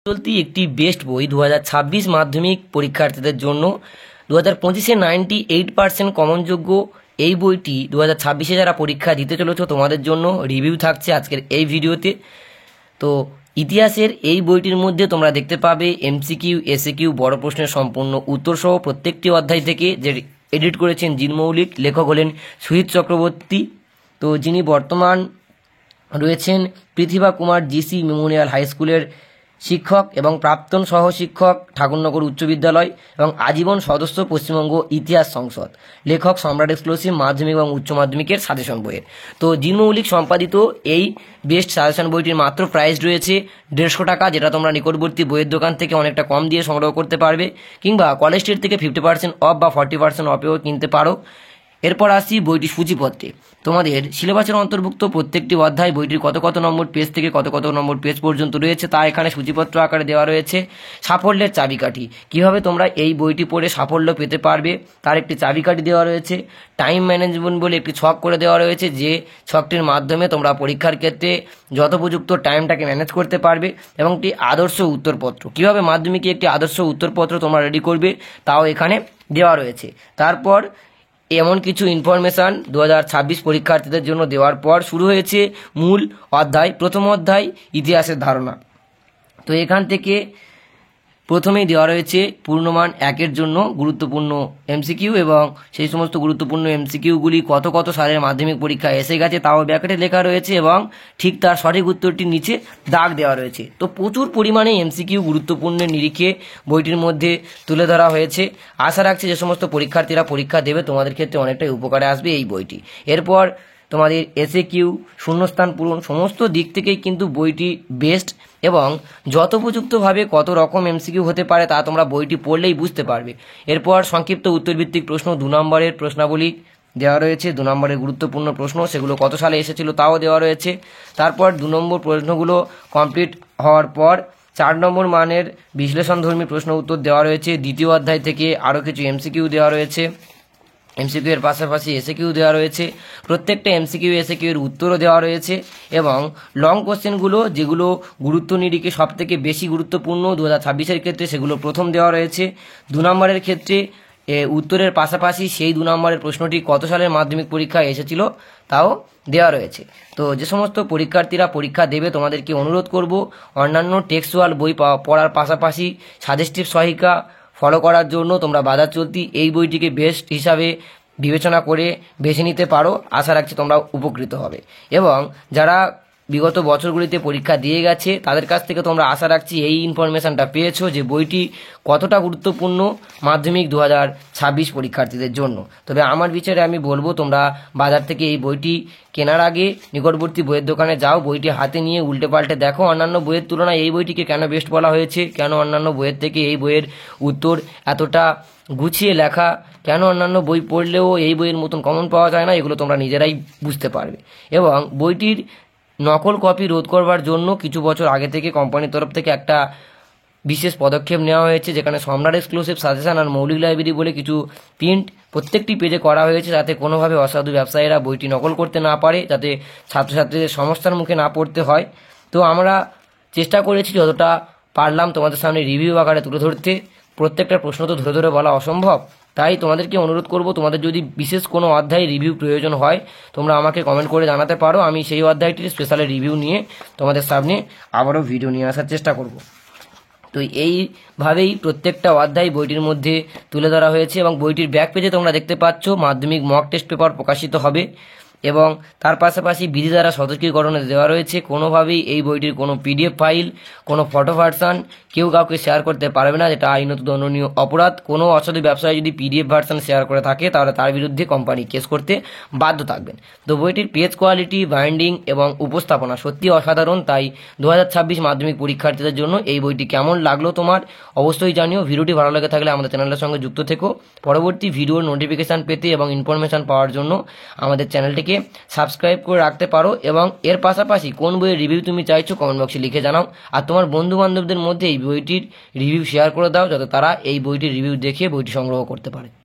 চলতি একটি বেস্ট বই 2026 মাধ্যমিক পরীক্ষার্থীদের জন্য 2025-এ 98% কমনযোগ্য এই বইটি 2026-এ যারা পরীক্ষা দিতে চলেছ তোমাদের জন্য রিভিউ থাকছে আজকের এই ভিডিওতে। তো ইতিহাসের এই বইটির মধ্যে তোমরা দেখতে পাবে এমসিকিউ, এসএকিউ, বড় প্রশ্নের সম্পূর্ণ উত্তর সহ প্রত্যেকটি অধ্যায় থেকে যে এডিট করেছেন জিন মৌলিক, লেখক হলেন সুহিত চক্রবর্তী। তো যিনি বর্তমান রয়েছেন প্রতিভা কুমার জিসি মেমোরিয়াল হাই স্কুলের শিক্ষক এবং প্রাক্তন সহশিক্ষক ঠাকুরনগর উচ্চ বিদ্যালয় এবং আজীবন সদস্য পশ্চিমবঙ্গ ইতিহাস সংসদ, লেখক সম্রাট এক্সক্লুসিভ মাধ্যমিক এবং উচ্চ মাধ্যমিকের সাজেশন বইয়ের। তো জিন মৌলিক সম্পাদিত এই বেস্ট সাজেশন বইটির মাত্র প্রাইস রয়েছে 150 টাকা, যেটা তোমরা নিকটবর্তী বইয়ের দোকান থেকে অনেকটা কম দিয়ে সংগ্রহ করতে পারবে, কিংবা কলেজ স্ট্রিট থেকে 50% অফ বা 40% অফেও কিনতে পারো। এরপর আসি বইটি সূচিপত্রে। তোমাদের সিলেবাসের অন্তর্ভুক্ত প্রত্যেকটি অধ্যায় বইটির কত কত নম্বর পেজ থেকে কত কত নম্বর পেজ পর্যন্ত রয়েছে তা এখানে সূচিপত্র আকারে দেওয়া রয়েছে। সাফল্যের চাবিকাঠি, কিভাবে তোমরা এই বইটি পড়ে সাফল্য পেতে পারবে তার একটি চাবিকাঠি দেওয়া রয়েছে। টাইম ম্যানেজমেন্ট বলে একটি ছক করে দেওয়া রয়েছে, যে ছকটির মাধ্যমে তোমরা পরীক্ষার ক্ষেত্রে যথোপযুক্ত টাইমটাকে ম্যানেজ করতে পারবে। এবং একটি আদর্শ উত্তরপত্র, কিভাবে মাধ্যমিকে একটি আদর্শ উত্তরপত্র তোমরা রেডি করবে তাও এখানে দেওয়া রয়েছে। তারপর এমন কিছু ইনফরমেশান 2026 পরীক্ষার্থীদের জন্য দেওয়ার পর শুরু হয়েছে মূল অধ্যায়। প্রথম অধ্যায় ইতিহাসের ধারণা। তো এখান থেকে প্রথমেই দেওয়া রয়েছে পূর্ণমান 1-এর জন্য গুরুত্বপূর্ণ এমসিকিউ, এবং সেই সমস্ত গুরুত্বপূর্ণ এমসিকিউগুলি কত কত সালের মাধ্যমিক পরীক্ষায় এসে গেছে তাও ব্র্যাকেটে লেখা রয়েছে, এবং ঠিক তার সঠিক উত্তরটির নিচে দাগ দেওয়া রয়েছে। তো প্রচুর পরিমাণে এমসিকিউ গুরুত্বপূর্ণের নিরিখে বইটির মধ্যে তুলে ধরা হয়েছে। আশা রাখছি যে সমস্ত পরীক্ষার্থীরা পরীক্ষা দেবে তোমাদের ক্ষেত্রে অনেকটাই উপকারে আসবে এই বইটি। এরপর তোমাদের এসএকিউ, শূন্যস্থান পূরণ, সমস্ত দিক থেকেই কিন্তু বইটি বেস্ট, এবং যথোপযুক্তভাবে কত রকম এমসিকিউ হতে পারে তা তোমরা বইটি পড়লেই বুঝতে পারবে। এরপর সংক্ষিপ্ত উত্তরভিত্তিক প্রশ্ন 2 নম্বরের প্রশ্নাবলী দেওয়া রয়েছে, 2 নম্বরের গুরুত্বপূর্ণ প্রশ্ন সেগুলো কত সালে এসেছিল তাও দেওয়া রয়েছে। তারপর 2 নম্বর প্রশ্নগুলো কমপ্লিট হওয়ার পর 4 নম্বর মানের বিশ্লেষণধর্মী প্রশ্ন উত্তর দেওয়া রয়েছে। দ্বিতীয় অধ্যায় থেকে আরও কিছু এমসিকিউ দেওয়া রয়েছে, এমসিকিউ এর পাশাপাশি এসএকিউ দেওয়া রয়েছে, প্রত্যেকটা এমসিকিউ এসএকিউ এর উত্তরও দেওয়া রয়েছে, এবং লং কোশ্চেনগুলো যেগুলো গুরুত্ব নিরিখে সব থেকে বেশি গুরুত্বপূর্ণ 2026-এর ক্ষেত্রে সেগুলো প্রথম দেওয়া রয়েছে। 2 নম্বরের ক্ষেত্রে উত্তরের পাশাপাশি সেই 2 নম্বরের প্রশ্নটি কত সালের মাধ্যমিক পরীক্ষায় এসেছিল তাও দেওয়া রয়েছে। তো যে সমস্ত পরীক্ষার্থীরা পরীক্ষা দেবে তোমাদেরকে অনুরোধ করব অন্যান্য টেক্সচুয়াল বই পড়ার পাশাপাশি সাজেস্টিভ সহায়িকা ফলো করার জন্য তোমরা বাজার চলতি এই বইটিকে বেস্ট হিসাবে বিবেচনা করে বেছে নিতে পারো। আশা রাখছি তোমরা উপকৃত হবে, এবং যারা বিগত বছরগুলিতে পরীক্ষা দিয়ে গেছে তাদের কাছ থেকে তোমরা আশা রাখছি এই ইনফরমেশানটা পেয়েছো যে বইটি কতটা গুরুত্বপূর্ণ মাধ্যমিক 2026 পরীক্ষার্থীদের জন্য। তবে আমার বিচারে আমি বলবো তোমরা বাজার থেকে এই বইটি কেনার আগে নিকটবর্তী বইয়ের দোকানে যাও, বইটি হাতে নিয়ে উল্টে পাল্টে দেখো অন্যান্য বইয়ের তুলনায় এই বইটিকে কেন বেস্ট বলা হয়েছে, কেন অন্যান্য বইয়ের থেকে এই বইয়ের উত্তর এতটা গুছিয়ে লেখা, কেন অন্যান্য বই পড়লেও এই বইয়ের মতন কমন পাওয়া যায় না, এগুলো তোমরা নিজেরাই বুঝতে পারবে। এবং বইটির নকল কপি রোধ করবার জন্য কিছু বছর আগে থেকে কোম্পানির তরফ থেকে একটা বিশেষ পদক্ষেপ নেওয়া হয়েছে, যেখানে সম্রাট এক্সক্লুসিভ সাজেশন আর মৌলিক লাইব্রেরি বলে কিছু প্রিন্ট প্রত্যেকটি পেজে করা হয়েছে, যাতে কোনোভাবে অসাধু ব্যবসায়ীরা বইটি নকল করতে না পারে, যাতে ছাত্রছাত্রীদের সমস্যার মুখে না পড়তে হয়। তো আমরা চেষ্টা করেছি যতটা পারলাম তোমাদের সামনে রিভিউ আকারে তুলে ধরতে। প্রত্যেকটা প্রশ্ন তো ধরে ধরে বলা অসম্ভব, তাই তোমাদেরকে অনুরোধ করব তোমাদের যদি বিশেষ কোনো অধ্যায় রিভিউ প্রয়োজন হয় তোমরা আমাকে কমেন্ট করে জানাতে পারো, আমি সেই অধ্যায়টির স্পেশাল রিভিউ নিয়ে তোমাদের সামনে আবারও ভিডিও নিয়ে আসার চেষ্টা করব। তো এইভাবেই প্রত্যেকটা অধ্যায় বইটির মধ্যে তুলে ধরা হয়েছে, এবং বইটির ব্যাক পেজে তোমরা দেখতে পাচ্ছ মাধ্যমিক মক টেস্ট পেপার প্রকাশিত হবে, এবং তার পাশাপাশি বিধি দ্বারা সতর্কীকরণে দেওয়া রয়েছে কোনোভাবেই এই বইটির কোনো পিডিএফ ফাইল, কোনো ফটো ভার্সান কেউ কাউকে শেয়ার করতে পারবে না, যেটা আইনত দণ্ডনীয় অপরাধ। কোনো অসাধু ব্যবসায়ী যদি পিডিএফ ভার্সান শেয়ার করে থাকে তাহলে তার বিরুদ্ধে কোম্পানি কেস করতে বাধ্য থাকবেন। তো বইটির পেজ কোয়ালিটি, বাইন্ডিং এবং উপস্থাপনা সত্যি অসাধারণ, তাই 2026 মাধ্যমিক পরীক্ষার্থীদের জন্য এই বইটি কেমন লাগলো তোমার অবশ্যই জানিও। ভিডিওটি ভালো লেগে থাকলে আমাদের চ্যানেলের সঙ্গে যুক্ত থেকো। পরবর্তী ভিডিওর নোটিফিকেশান পেতে এবং ইনফরমেশান পাওয়ার জন্য আমাদের চ্যানেলটিকে সাবস্ক্রাইব করে রাখতে পারো, এবং এর পাশাপাশি কোন বইয়ের রিভিউ তুমি চাইছো কমেন্ট বক্সে লিখে জানাও, আর তোমার বন্ধু বান্ধবদের মধ্যে এই বইটির রিভিউ শেয়ার করে দাও যাতে তারা এই বইটির রিভিউ দেখে বইটি সংগ্রহ করতে পারে।